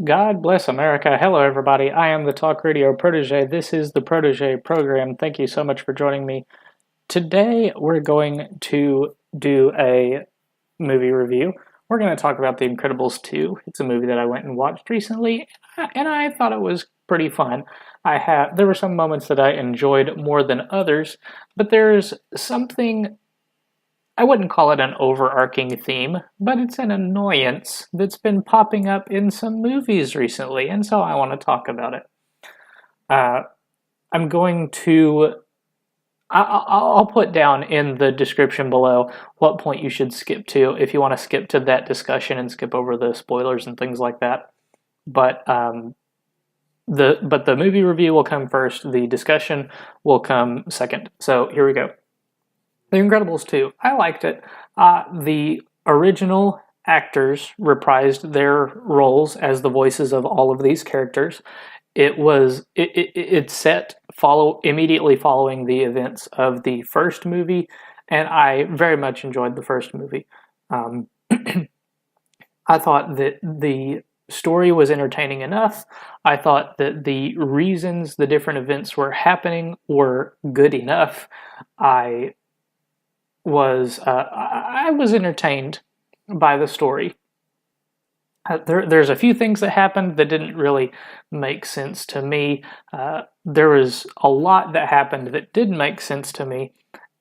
God bless America. Hello, everybody. I am the Talk Radio Protege. This is the Protege program. Thank you so much for joining me. Today, we're going to do a movie review. We're going to talk about The Incredibles 2. It's a movie that I went and watched recently, and I thought it was pretty fun. There were some moments that I enjoyed more than others, but there's something, I wouldn't call it an overarching theme, but it's an annoyance that's been popping up in some movies recently, and so I want to talk about it. Uh, I'm going to. I'll put down in the description below what point you should skip to if you want to skip to that discussion and skip over the spoilers and things like that. But the movie review will come first. The discussion will come second. So here we go. The Incredibles 2. I liked it. The original actors reprised their roles as the voices of all of these characters. It's set immediately following the events of the first movie, and I very much enjoyed the first movie. I thought that the story was entertaining enough. I thought that the reasons the different events were happening were good enough. I was entertained by the story. There's a few things that happened that didn't really make sense to me. There was a lot that happened that did make sense to me,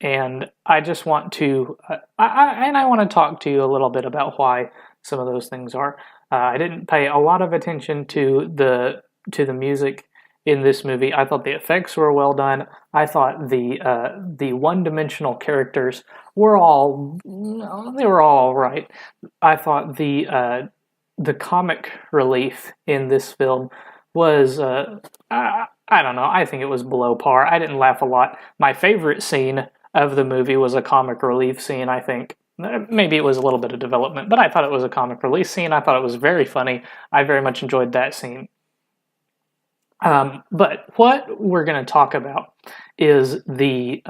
and I just want to I want to talk to you a little bit about why some of those things are. I didn't pay a lot of attention to the music in this movie. I thought the effects were well done. I thought the one-dimensional characters were all right. I thought the comic relief in this film was I don't know. I think it was below par. I didn't laugh a lot. My favorite scene of the movie was a comic relief scene. I think maybe it was a little bit of development, but I thought it was a comic relief scene. I thought it was very funny. I very much enjoyed that scene. But what we're going to talk about is the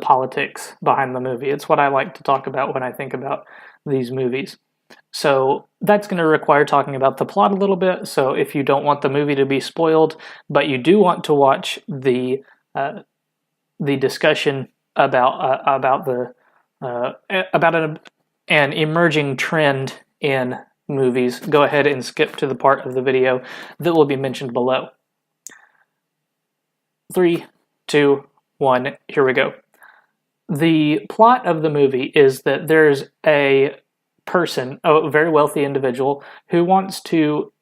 politics behind the movie. It's what I like to talk about when I think about these movies. So that's going to require talking about the plot a little bit. So if you don't want the movie to be spoiled, but you do want to watch the discussion about an emerging trend in movies, go ahead and skip to the part of the video that will be mentioned below. 3, 2, 1, here we go. The plot of the movie is that there's a person, a very wealthy individual, who wants to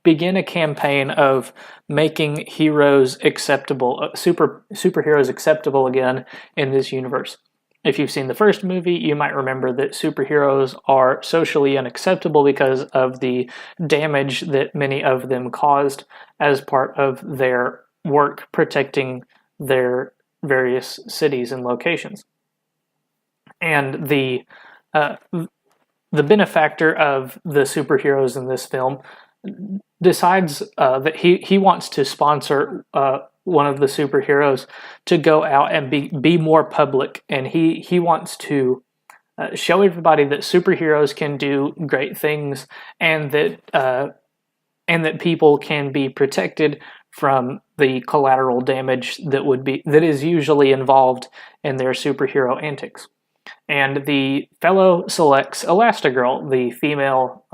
begin a campaign of making heroes acceptable, superheroes acceptable again in this universe. If you've seen the first movie, you might remember that superheroes are socially unacceptable because of the damage that many of them caused as part of their work protecting their various cities and locations. And the benefactor of the superheroes in this film decides that he wants to sponsor one of the superheroes to go out and be more public, and he wants to show everybody that superheroes can do great things, and that people can be protected from the collateral damage that is usually involved in their superhero antics. And the fellow selects Elastigirl, the female.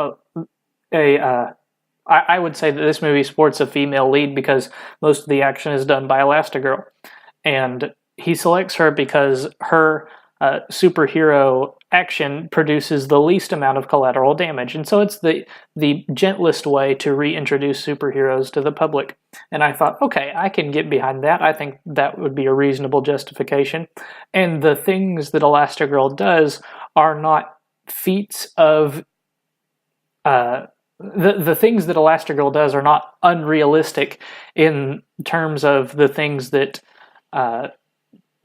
I would say that this movie sports a female lead because most of the action is done by Elastigirl, and he selects her because her superhero action produces the least amount of collateral damage, and so it's the gentlest way to reintroduce superheroes to the public. And I thought, okay, I can get behind that. I think that would be a reasonable justification. And the things that Elastigirl does are not feats of the things that Elastigirl does are not unrealistic in terms of the things that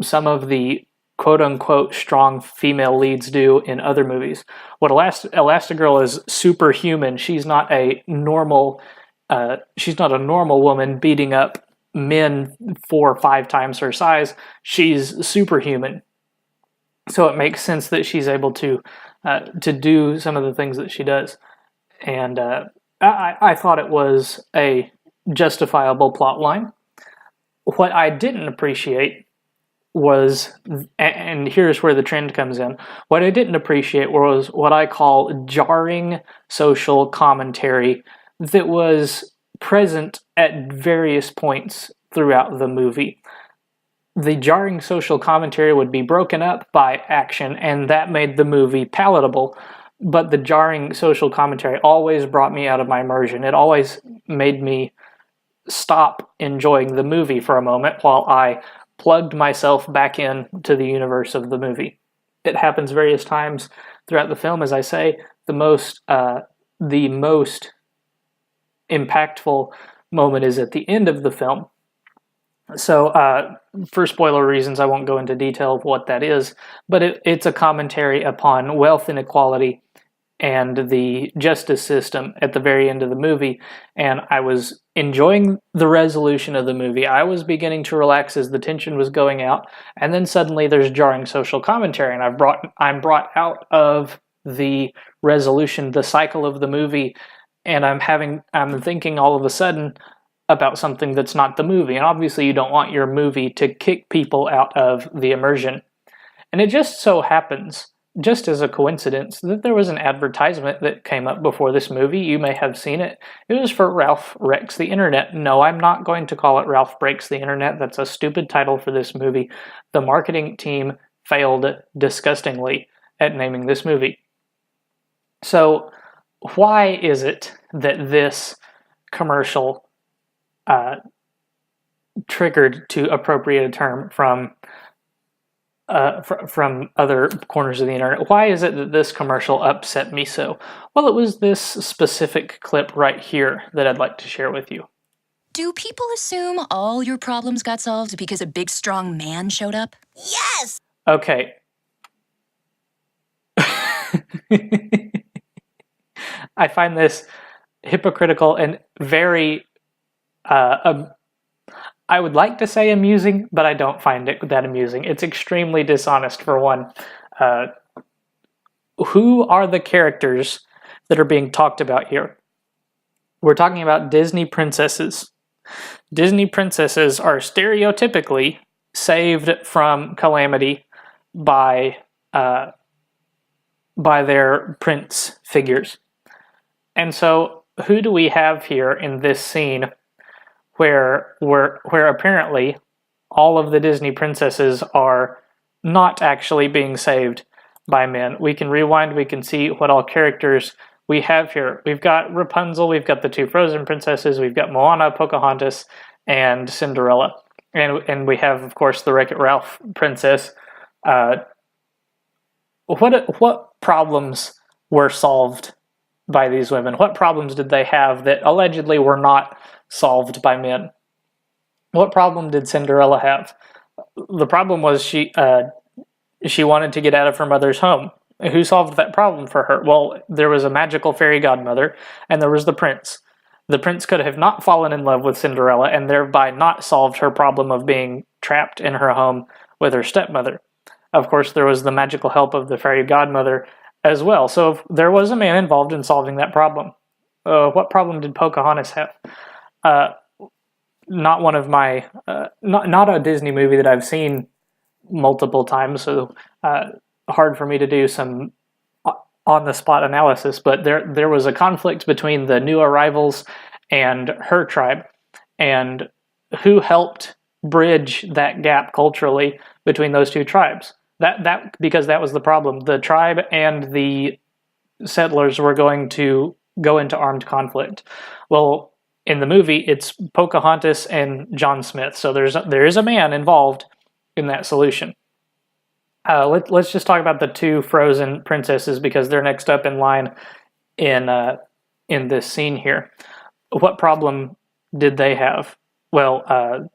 some of the quote-unquote strong female leads do in other movies. What Elastigirl is superhuman. She's not a normal woman beating up men 4 or 5 times her size. She's superhuman. So it makes sense that she's able to do some of the things that she does. And I thought it was a justifiable plot line. What I didn't appreciate was, and here's where the trend comes in, what I didn't appreciate was what I call jarring social commentary that was present at various points throughout the movie. The jarring social commentary would be broken up by action, and that made the movie palatable. But the jarring social commentary always brought me out of my immersion. It always made me stop enjoying the movie for a moment while I plugged myself back in to the universe of the movie. It happens various times throughout the film, as I say. The most impactful moment is at the end of the film. So, for spoiler reasons, I won't go into detail of what that is, but it's a commentary upon wealth inequality and the justice system at the very end of the movie, and I was enjoying the resolution of the movie. I was beginning to relax as the tension was going out, and then suddenly there's jarring social commentary, and I'm brought out of the resolution, the cycle of the movie, and I'm thinking all of a sudden about something that's not the movie. And obviously you don't want your movie to kick people out of the immersion. And it just so happens, just as a coincidence, that there was an advertisement that came up before this movie. You may have seen it. It was for Ralph Wrecks the Internet. No, I'm not going to call it Ralph Breaks the Internet. That's a stupid title for this movie. The marketing team failed disgustingly at naming this movie. So why is it that this commercial triggered to appropriate a term from other corners of the internet? Why is it that this commercial upset me so? Well, it was this specific clip right here that I'd like to share with you. Do people assume all your problems got solved because a big, strong man showed up? Yes! Okay. I find this hypocritical and very I would like to say amusing, but I don't find it that amusing. It's extremely dishonest, for one. Who are the characters that are being talked about here? We're talking about Disney princesses. Disney princesses are stereotypically saved from calamity by their prince figures. And so who do we have here in this scene where apparently all of the Disney princesses are not actually being saved by men? We can rewind, we can see what all characters we have here. We've got Rapunzel, we've got the two Frozen princesses, we've got Moana, Pocahontas, and Cinderella. And we have, of course, the Wreck-It Ralph princess. What problems were solved by these women? What problems did they have that allegedly were not solved by men? What problem did Cinderella have? The problem was she wanted to get out of her mother's home. Who solved that problem for her? Well, there was a magical fairy godmother, and there was the prince. The prince could have not fallen in love with Cinderella and thereby not solved her problem of being trapped in her home with her stepmother. Of course, there was the magical help of the fairy godmother as well. So there was a man involved in solving that problem. What problem did Pocahontas have? Not one of my, not a Disney movie that I've seen multiple times, so hard for me to do some on-the-spot analysis, but there was a conflict between the new arrivals and her tribe, and who helped bridge that gap culturally between those two tribes? Because that was the problem. The tribe and the settlers were going to go into armed conflict. Well, in the movie, it's Pocahontas and John Smith, so there is a man involved in that solution. Let's just talk about the two Frozen princesses because they're next up in line in this scene here. What problem did they have? Well,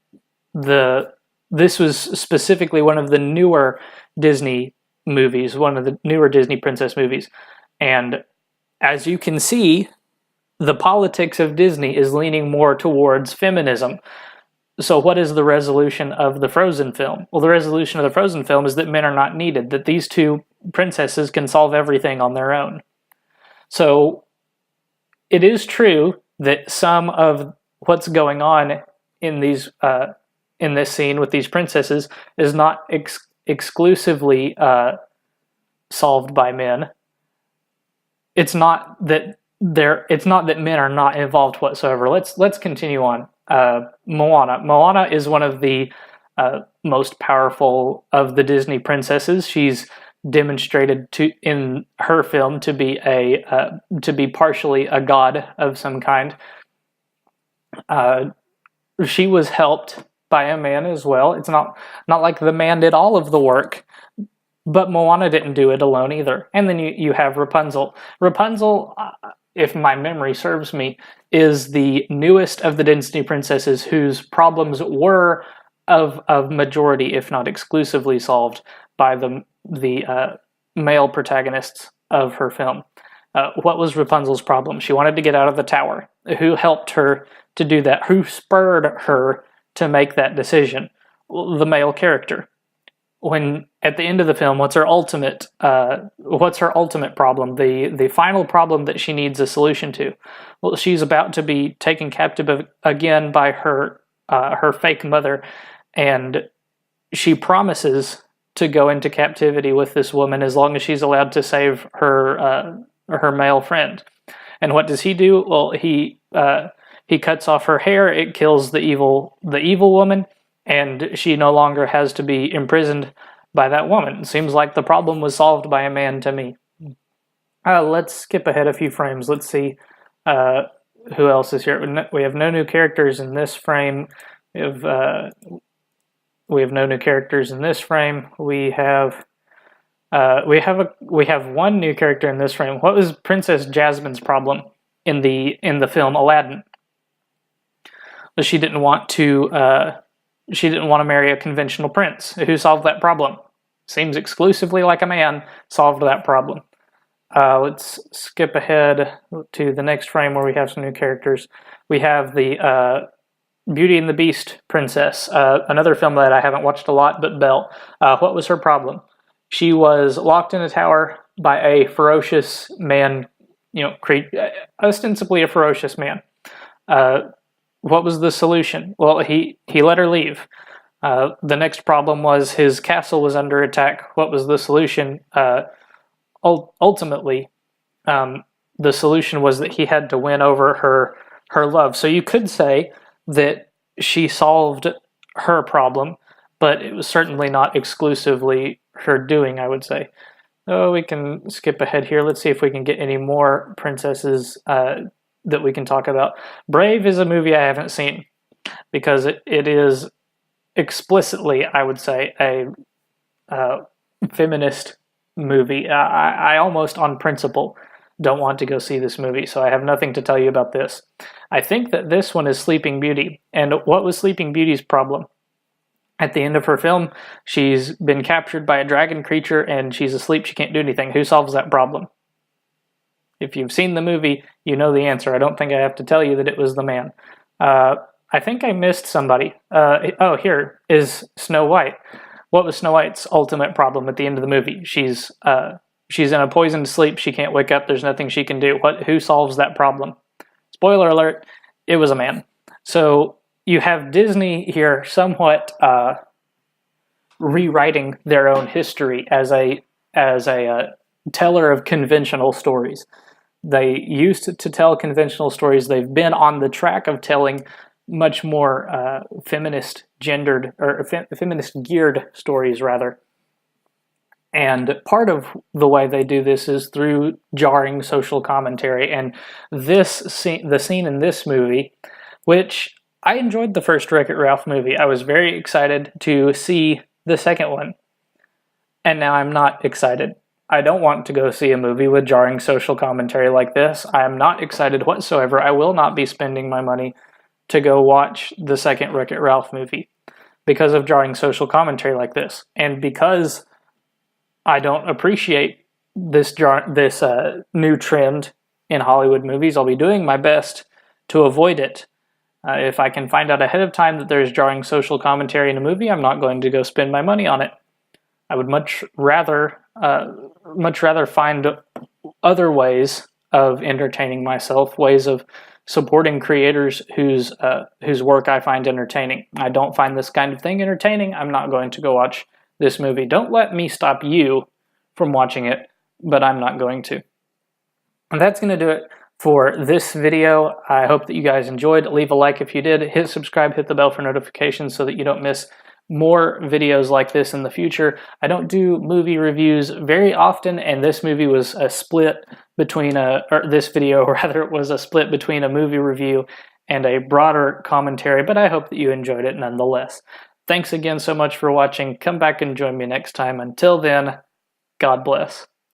this was specifically one of the newer Disney movies, one of the newer Disney princess movies, and as you can see, the politics of Disney is leaning more towards feminism. So what is the resolution of the Frozen film? Well, the resolution of the Frozen film is that men are not needed, that these two princesses can solve everything on their own. So it is true that some of what's going on in these in this scene with these princesses is not exclusively solved by men. It's not that it's not that men are not involved whatsoever. Let's continue on. Moana. Moana is one of the most powerful of the Disney princesses. She's demonstrated in her film to be partially a god of some kind. She was helped by a man as well. It's not like the man did all of the work, but Moana didn't do it alone either. And then you have Rapunzel. Rapunzel, if my memory serves me, is the newest of the Disney princesses whose problems were of majority, if not exclusively, solved by the male protagonists of her film. What was Rapunzel's problem? She wanted to get out of the tower. Who helped her to do that? Who spurred her to make that decision? Well, the male character. When at the end of the film, what's her ultimate problem? The final problem that she needs a solution to. Well, she's about to be taken captive again by her fake mother, and she promises to go into captivity with this woman as long as she's allowed to save her male friend. And what does he do? Well, he cuts off her hair. It kills the evil woman, and she no longer has to be imprisoned by that woman. It seems like the problem was solved by a man to me. Let's skip ahead a few frames. Let's see who else is here. We have no new characters in this frame. We have no new characters in this frame. We have one new character in this frame. What was Princess Jasmine's problem in the film Aladdin? She didn't want to marry a conventional prince. Who solved that problem? Seems exclusively like a man solved that problem. Let's skip ahead to the next frame where we have some new characters. We have the Beauty and the Beast princess, another film that I haven't watched a lot, but Belle. What was her problem? She was locked in a tower by a ferocious man, ostensibly a ferocious man. What was the solution? Well, he let her leave. The next problem was his castle was under attack. What was the solution? Ultimately, the solution was that he had to win over her love. So you could say that she solved her problem, but it was certainly not exclusively her doing, I would say. Oh, we can skip ahead here. Let's see if we can get any more princesses that we can talk about. Brave is a movie I haven't seen because it is explicitly, I would say, a feminist movie. I almost on principle don't want to go see this movie, so I have nothing to tell you about this. I think that this one is Sleeping Beauty. And what was Sleeping Beauty's problem? At the end of her film, she's been captured by a dragon creature and she's asleep. She can't do anything. Who solves that problem? If you've seen the movie, you know the answer. I don't think I have to tell you that it was the man. I think I missed somebody. Here is Snow White. What was Snow White's ultimate problem at the end of the movie? She's in a poisoned sleep. She can't wake up. There's nothing she can do. Who solves that problem? Spoiler alert, it was a man. So you have Disney here somewhat rewriting their own history as a teller of conventional stories. They used to tell conventional stories. They've been on the track of telling much more feminist geared stories, rather. And part of the way they do this is through jarring social commentary. And the scene in this movie, which I enjoyed the first Wreck-It Ralph movie. I was very excited to see the second one. And now I'm not excited. I don't want to go see a movie with jarring social commentary like this. I am not excited whatsoever. I will not be spending my money to go watch the second Wreck-It Ralph movie because of jarring social commentary like this. And because I don't appreciate this new trend in Hollywood movies, I'll be doing my best to avoid it. If I can find out ahead of time that there's jarring social commentary in a movie, I'm not going to go spend my money on it. I would much rather find other ways of entertaining myself, ways of supporting creators whose work I find entertaining. I don't find this kind of thing entertaining, I'm not going to go watch this movie. Don't let me stop you from watching it, but I'm not going to. And that's going to do it for this video. I hope that you guys enjoyed. Leave a like if you did. Hit subscribe, hit the bell for notifications so that you don't miss more videos like this in the future. I don't do movie reviews very often, and this movie was a split between this video rather, it was a split between a movie review and a broader commentary, but I hope that you enjoyed it nonetheless. Thanks again so much for watching. Come back and join me next time. Until then, God bless.